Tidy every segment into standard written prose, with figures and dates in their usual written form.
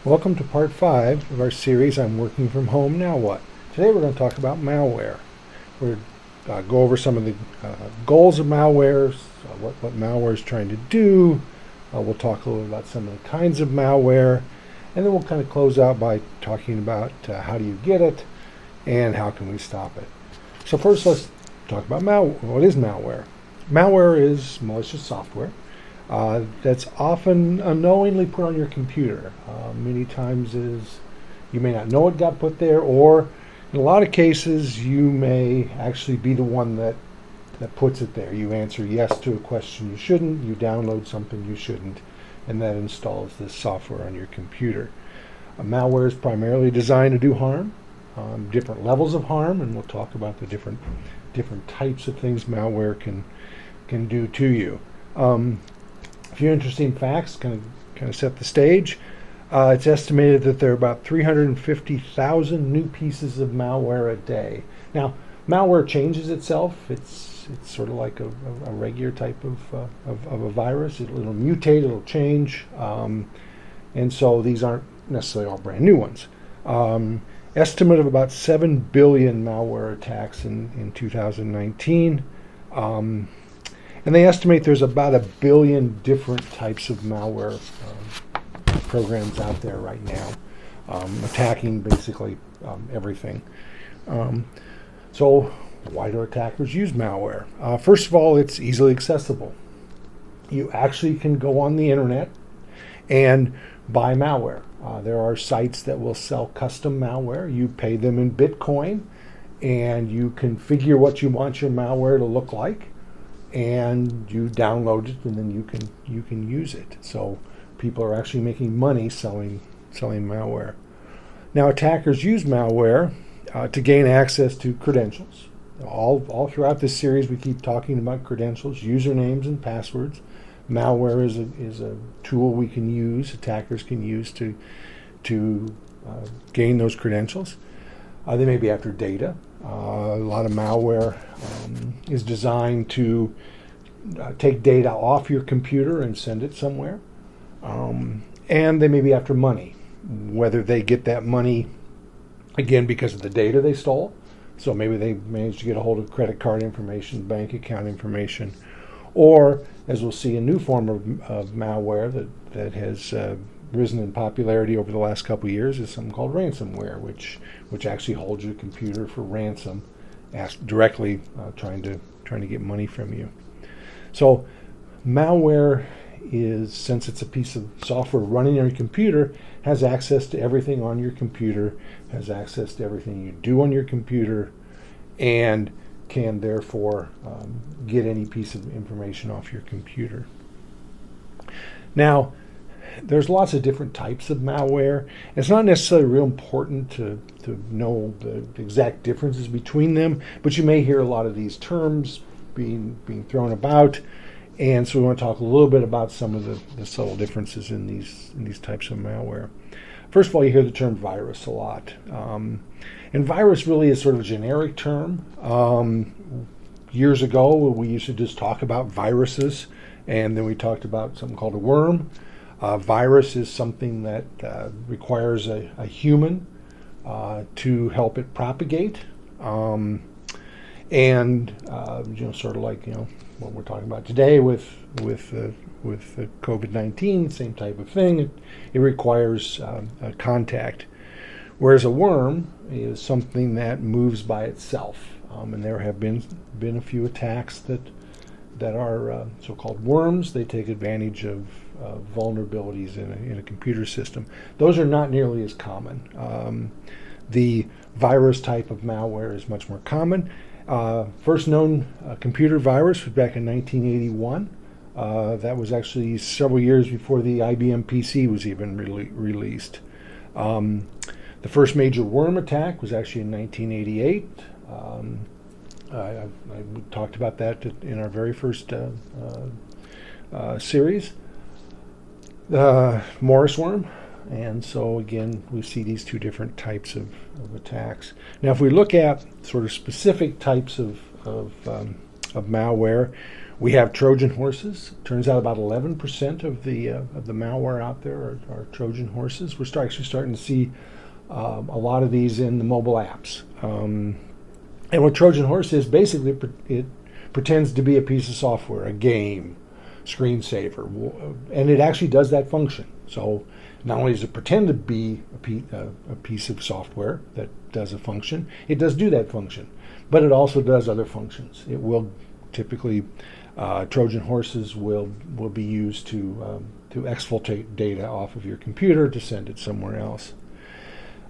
Welcome to part 5 of our series, I'm Working From Home, Now What? Today we're going to talk about malware. We'll go over some of the goals of malware, what malware is trying to do. We'll talk a little about some of the kinds of malware, and then we'll kind of close out by talking about how do you get it and how can we stop it. So first let's talk about what is malware. Malware is malicious software that's often unknowingly put on your computer. Many times you may not know it got put there, or in a lot of cases you may actually be the one that puts it there. You answer yes to a question you shouldn't, you download something you shouldn't, and that installs this software on your computer. Malware is primarily designed to do harm, different levels of harm, and we'll talk about the different types of things malware can do to you. A few interesting facts kind of set the stage. It's estimated that there are about 350,000 new pieces of malware a day. Now, malware changes itself. It's sort of like a regular type of a virus. It'll mutate, it'll change, and so these aren't necessarily all brand new ones. Estimate of about 7 billion malware attacks in 2019. And they estimate there's about 1 billion different types of malware programs out there right now, attacking basically everything. So why do attackers use malware? First of all, it's easily accessible. You actually can go on the internet and buy malware. There are sites that will sell custom malware. You pay them in Bitcoin, and you configure what you want your malware to look like, and you download it, and then you can use it. So people are actually making money selling malware. Now, attackers use malware to gain access to credentials. All throughout this series, we keep talking about credentials, usernames, and passwords. Malware is a tool we can use, attackers can use to gain those credentials. They may be after data. A lot of malware is designed to take data off your computer and send it somewhere. And they may be after money, whether they get that money, again, because of the data they stole. So maybe they managed to get a hold of credit card information, bank account information, or, as we'll see, a new form of malware that has risen in popularity over the last couple of years is something called ransomware, which actually holds your computer for ransom, directly trying to get money from you. So malware is, since it's a piece of software running on your computer, has access to everything on your computer, has access to everything you do on your computer, and can therefore get any piece of information off your computer. Now, there's lots of different types of malware. It's not necessarily real important to know the exact differences between them, but you may hear a lot of these terms being thrown about, and so we want to talk a little bit about some of the subtle differences in these types of malware. First of all, you hear the term virus a lot. And virus really is sort of a generic term. Years ago, we used to just talk about viruses, and then we talked about something called a worm. Virus is something that requires a human to help it propagate, and sort of like what we're talking about today with COVID-19, same type of thing. It requires contact, whereas a worm is something that moves by itself, and there have been a few attacks that are so-called worms. They take advantage of vulnerabilities in a computer system. Those are not nearly as common. The virus type of malware is much more common. First known computer virus was back in 1981. That was actually several years before the IBM PC was even released. The first major worm attack was actually in 1988. I talked about that in our very first series, the Morris worm. And so again, we see these two different types of attacks. Now, if we look at sort of specific types of malware, We have Trojan horses. Turns out about 11% of the malware out there are Trojan horses. We're actually starting to see a lot of these in the mobile apps. And what Trojan horse is, basically it pretends to be a piece of software, a game, screensaver, and it actually does that function. So not only does it pretend to be a piece of software that does a function, it does do that function, but it also does other functions. It will typically, Trojan horses will be used to exfiltrate data off of your computer to send it somewhere else.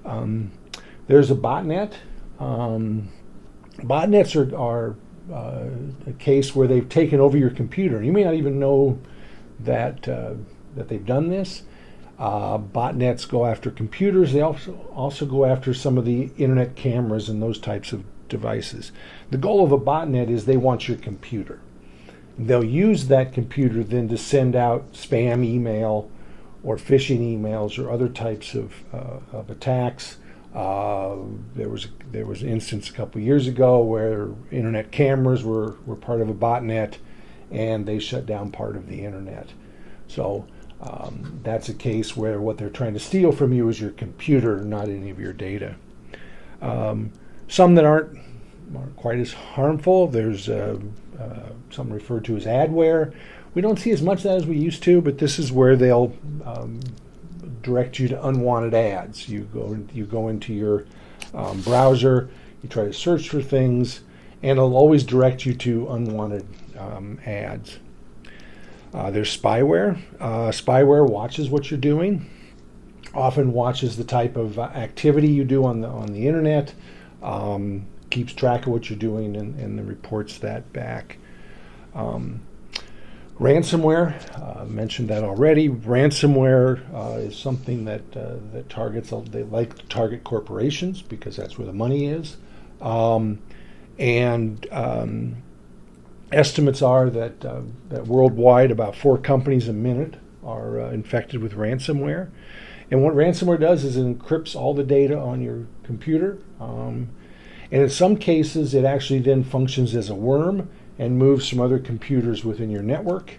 There's a botnet. Botnets are a case where they've taken over your computer. You may not even know that they've done this. Botnets go after computers. They also go after some of the internet cameras and those types of devices. The goal of a botnet is they want your computer. They'll use that computer then to send out spam email or phishing emails or other types of attacks. There was an instance a couple years ago where internet cameras were part of a botnet, and they shut down part of the internet. So that's a case where what they're trying to steal from you is your computer, not any of your data. Some that aren't quite as harmful. There's something referred to as adware. We don't see as much of that as we used to, but this is where they'll direct you to unwanted ads. You go into your browser, you try to search for things, and it'll always direct you to unwanted ads. There's spyware. Spyware watches what you're doing, often watches the type of activity you do on the internet, keeps track of what you're doing, and then reports that back. Ransomware, mentioned that already. Ransomware is something that targets. They like to target corporations because that's where the money is, estimates are that worldwide about 4 companies a minute are infected with ransomware. And what ransomware does is it encrypts all the data on your computer, and in some cases it actually then functions as a worm and moves from other computers within your network,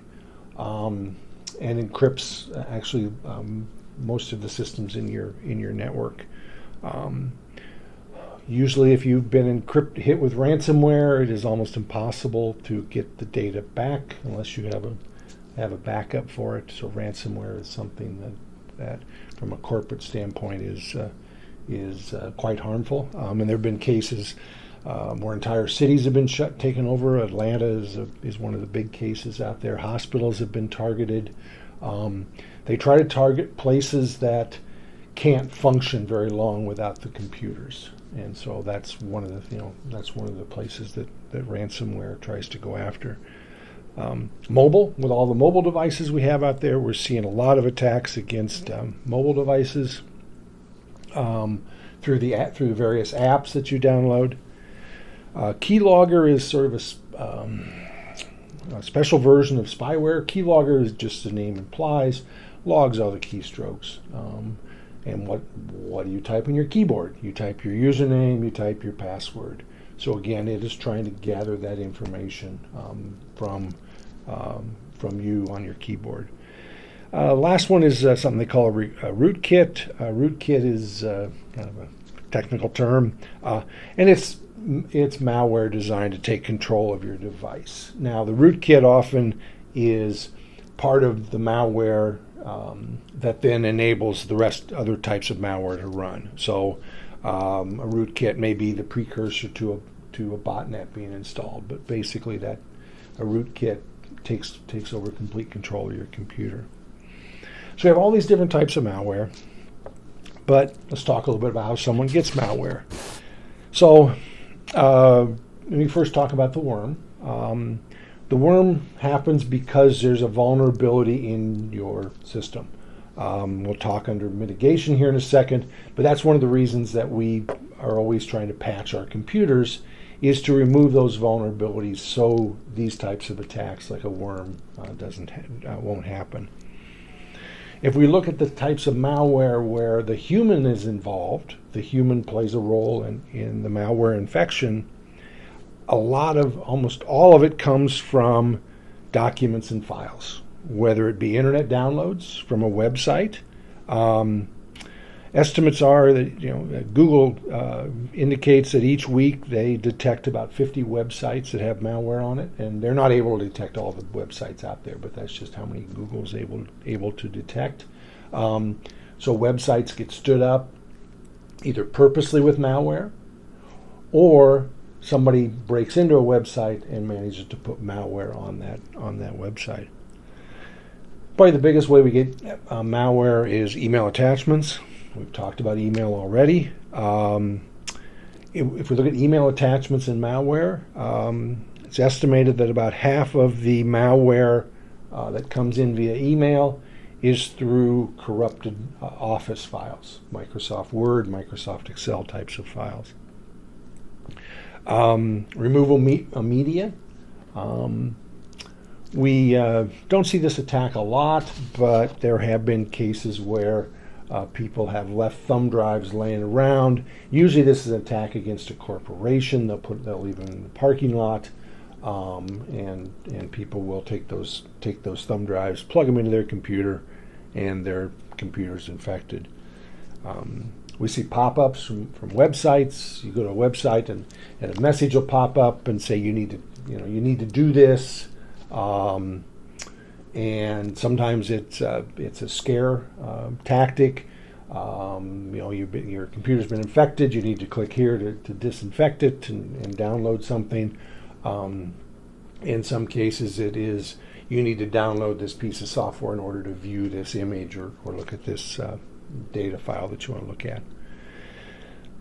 and encrypts actually most of the systems in your network. Usually, if you've been hit with ransomware, it is almost impossible to get the data back unless you have a backup for it. So ransomware is something that from a corporate standpoint is quite harmful. And there have been cases where entire cities have been taken over. Atlanta is one of the big cases out there. Hospitals have been targeted. They try to target places that can't function very long without the computers, and so that's one of the places that ransomware tries to go after. Mobile, with all the mobile devices we have out there, we're seeing a lot of attacks against mobile devices through the various apps that you download. Keylogger is sort of a special version of spyware. Keylogger is just the name implies, logs all the keystrokes. And what do you type in your keyboard? You type your username, you type your password. So again, it is trying to gather that information from you on your keyboard. Last one is something they call a rootkit. Rootkit is kind of a technical term, and it's malware designed to take control of your device. Now, the rootkit often is part of the malware that then enables the other types of malware to run. So a rootkit may be the precursor to a botnet being installed, but basically that a rootkit takes over complete control of your computer. So we have all these different types of malware, but let's talk a little bit about how someone gets malware. So let me first talk about the worm. The worm happens because there's a vulnerability in your system. We'll talk under mitigation here in a second, but that's one of the reasons that we are always trying to patch our computers, is to remove those vulnerabilities so these types of attacks like a worm won't happen. If we look at the types of malware where the human is involved, the human plays a role in the malware infection, almost all of it comes from documents and files, whether it be internet downloads from a website. Estimates are that Google indicates that each week they detect about 50 websites that have malware on it, and they're not able to detect all the websites out there, but that's just how many Google's able to detect. So websites get stood up either purposely with malware, or somebody breaks into a website and manages to put malware on that website. Probably the biggest way we get malware is email attachments. We've talked about email already. If we look at email attachments in malware, it's estimated that about half of the malware that comes in via email is through corrupted Office files, Microsoft Word, Microsoft Excel types of files. Removal media. We don't see this attack a lot, but there have been cases where people have left thumb drives laying around. Usually this is an attack against a corporation. They'll leave them in the parking lot, and people will take those thumb drives, plug them into their computer, and their computer's infected. We see pop-ups from websites. You go to a website and a message will pop up and say you need to do this. And sometimes it's a scare tactic. Your computer's been infected. You need to click here to disinfect it and download something. In some cases, it is you need to download this piece of software in order to view this image or look at this data file that you want to look at.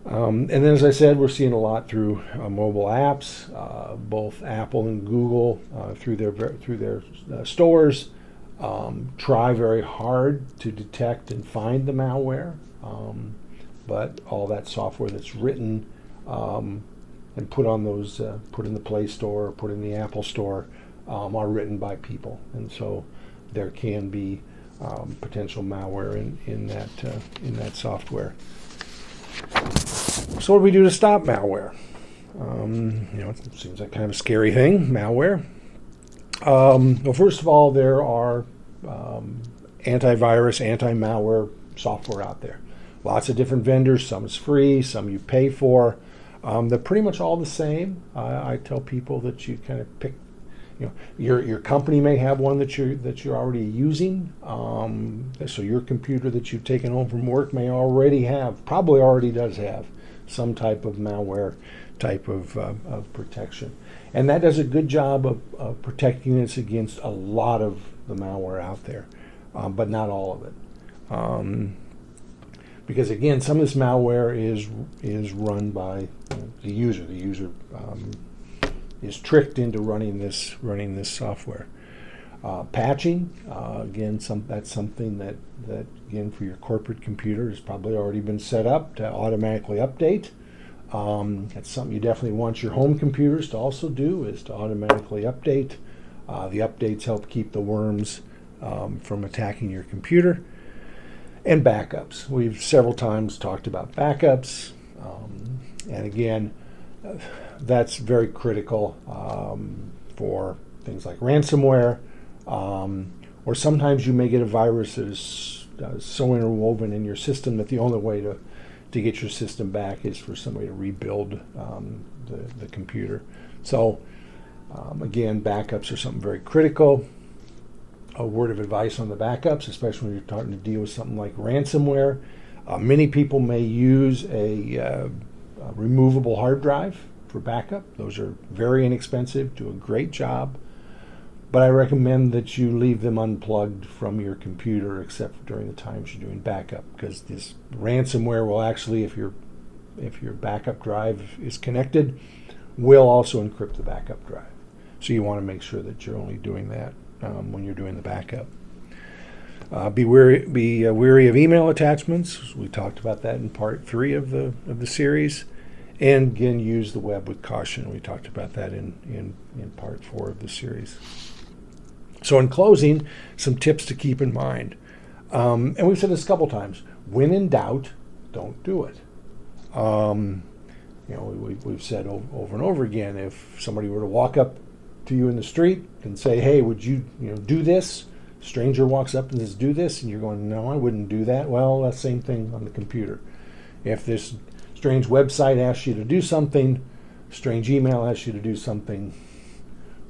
And then, as I said, we're seeing a lot through mobile apps, both Apple and Google through their stores. Try very hard to detect and find the malware, but all that software that's written and put on those, put in the Play Store, or put in the Apple Store, are written by people, and so there can be potential malware in that software. So what do we do to stop malware? It seems like kind of a scary thing, malware. Well, first of all, there are antivirus, anti-malware software out there. Lots of different vendors. Some is free, some you pay for. They're pretty much all the same. I tell people that you kind of pick. Your company may have one that you're already using. So your computer that you've taken home from work probably already does have some type of malware type of protection. And that does a good job of protecting us against a lot of the malware out there, but not all of it. Because again, some of this malware is run by the user. The user is tricked into running this software. Patching, again, that's something that again for your corporate computer has probably already been set up to automatically update. That's something you definitely want your home computers to also do, is to automatically update. The updates help keep the worms from attacking your computer. And backups. We've several times talked about backups. And again, that's very critical for things like ransomware. Or sometimes you may get a virus that is so interwoven in your system that the only way to get your system back is for somebody to rebuild the computer. So again, backups are something very critical. A word of advice on the backups, especially when you're starting to deal with something like ransomware. Many people may use a removable hard drive for backup. Those are very inexpensive, do a great job. But I recommend that you leave them unplugged from your computer except during the times you're doing backup, because this ransomware will actually, if your backup drive is connected, will also encrypt the backup drive. So you want to make sure that you're only doing that when you're doing the backup. Be wary of email attachments. We talked about that in part 3 of the series. And again, use the web with caution. We talked about that in part 4 of the series. So in closing, some tips to keep in mind. And we've said this a couple times. When in doubt, don't do it. We've said over and over again, if somebody were to walk up to you in the street and say, hey, would you do this? Stranger walks up and says, do this, and you're going, no, I wouldn't do that. Well, that's the same thing on the computer. If this strange website asks you to do something, strange email asks you to do something,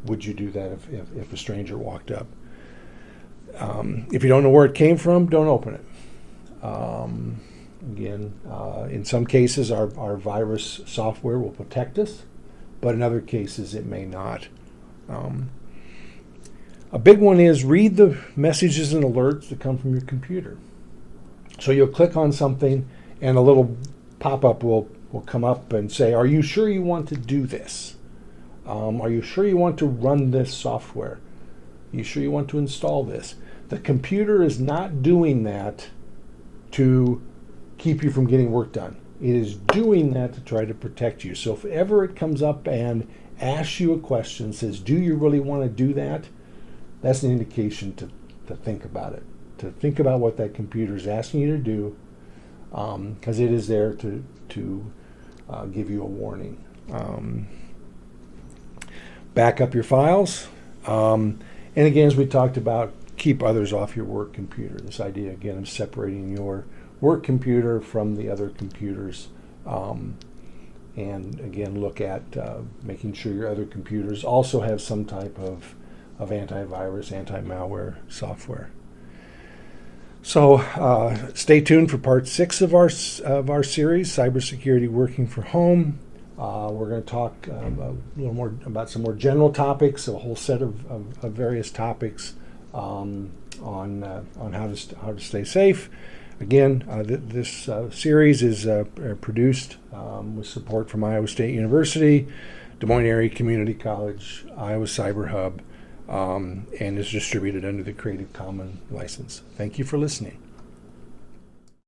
would you do that if a stranger walked up? If you don't know where it came from, don't open it. In some cases, our virus software will protect us, but in other cases, it may not. A big one is read the messages and alerts that come from your computer. So you'll click on something, and a little pop-up will come up and say, are you sure you want to do this? Are you sure you want to run this software? Are you sure you want to install this? The computer is not doing that to keep you from getting work done. It is doing that to try to protect you. So if ever it comes up and asks you a question, says, do you really want to do that? That's an indication to think about it, to think about what that computer is asking you to do, because it is there to give you a warning. Back up your files. And again, as we talked about, keep others off your work computer. This idea, again, of separating your work computer from the other computers. And again, look at making sure your other computers also have some type of antivirus, anti-malware software. So stay tuned for part 6 of our series, Cybersecurity Working from Home. We're going to talk a little more about some more general topics, a whole set of various topics on how to stay safe. Again, this series is produced with support from Iowa State University, Des Moines Area Community College, Iowa Cyber Hub, and is distributed under the Creative Commons license. Thank you for listening.